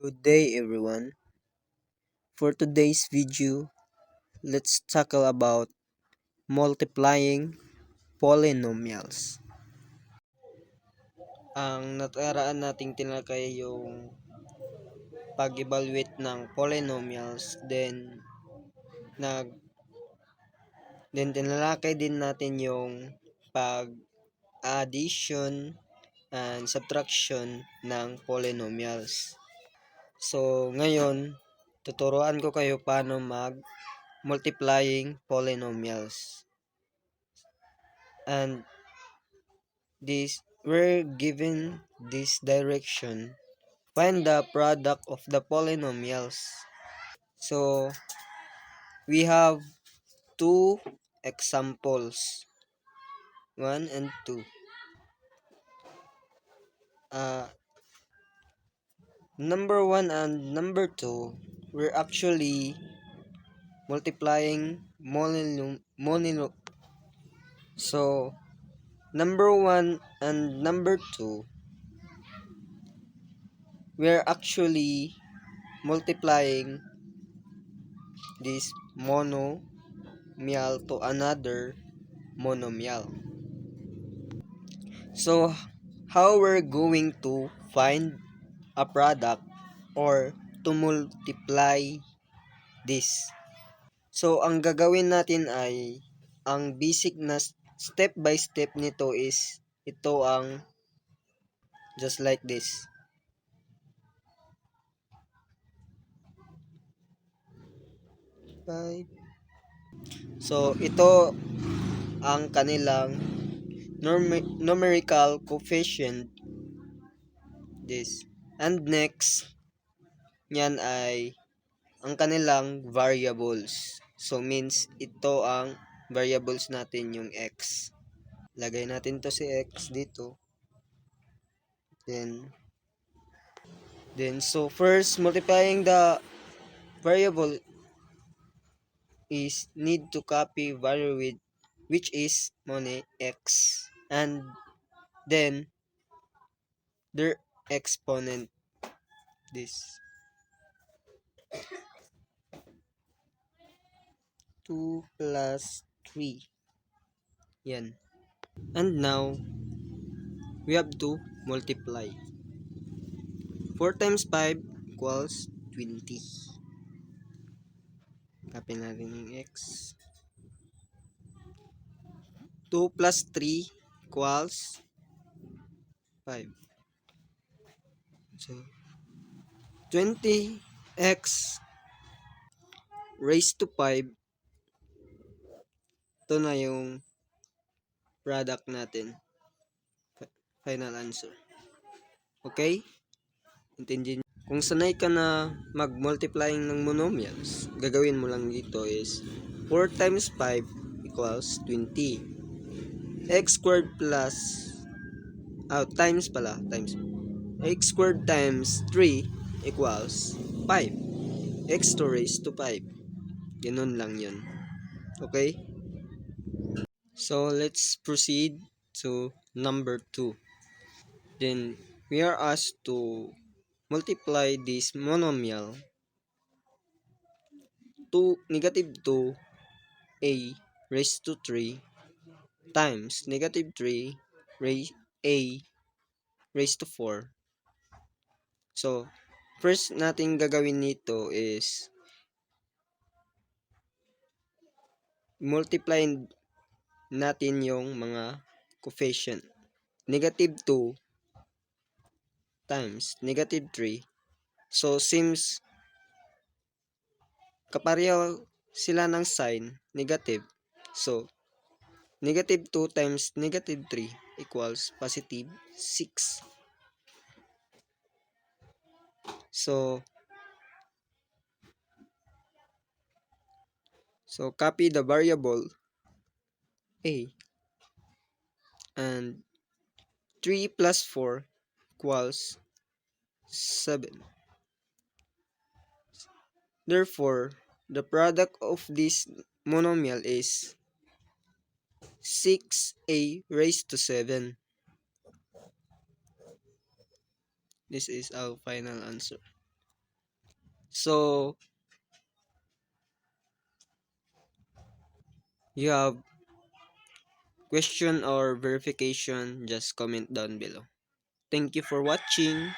Good day everyone. For today's video, let's tackle about multiplying polynomials. Ang nakaraan nating tinalakay yung pag-evaluate ng polynomials, nag then tinalakay din natin yung pag-addition and subtraction ng polynomials. So, ngayon, tuturuan ko kayo paano multiplying polynomials. And we're given this direction. Find the product of the polynomials. So, we have two examples. 1 and 2. Number 1 and number 2, we're actually multiplying So, number 1 and number 2, we're actually multiplying this monomial to another monomial. So, how we're going to find a product or to multiply this? So, ang gagawin natin ay, ang basic na step by step nito is, ito ang just like this. So, ito ang kanilang numerical coefficient, this. And next, yan ay ang kanilang variables. So, means ito ang variables natin, yung x. Lagay natin to si x dito. Then so first, multiplying the variable is need to copy value with which is x, and then their exponent, this 2 plus 3. Yan. And now we have to multiply. 4 times 5 equals 20. Copy natin yung x. 2 plus 3 equals 5. So, 20x raised to 5. Ito na yung product natin. Final answer. Okay? Intindihin. Kung sanay ka na mag-multiplying ng monomials, gagawin mo lang dito is 4 times 5 equals 20. X squared plus times x squared times 3 equals 5. X to raise to 5. Ganun lang yun. Okay? So, let's proceed to number 2. Then, we are asked to multiply this monomial to negative 2a raised to 3 times negative 3 a raised to 4. So, first natin gagawin nito is multiply natin yung mga coefficient. Negative 2 times negative 3. So, seems kapareho sila ng sign, negative. So, negative 2 times negative 3 equals positive 6. So, copy the variable a, and 3 plus 4 equals 7. Therefore, the product of this monomial is 6a raised to 7. This is our final answer. So, you have question or verification, just comment down below. Thank you for watching.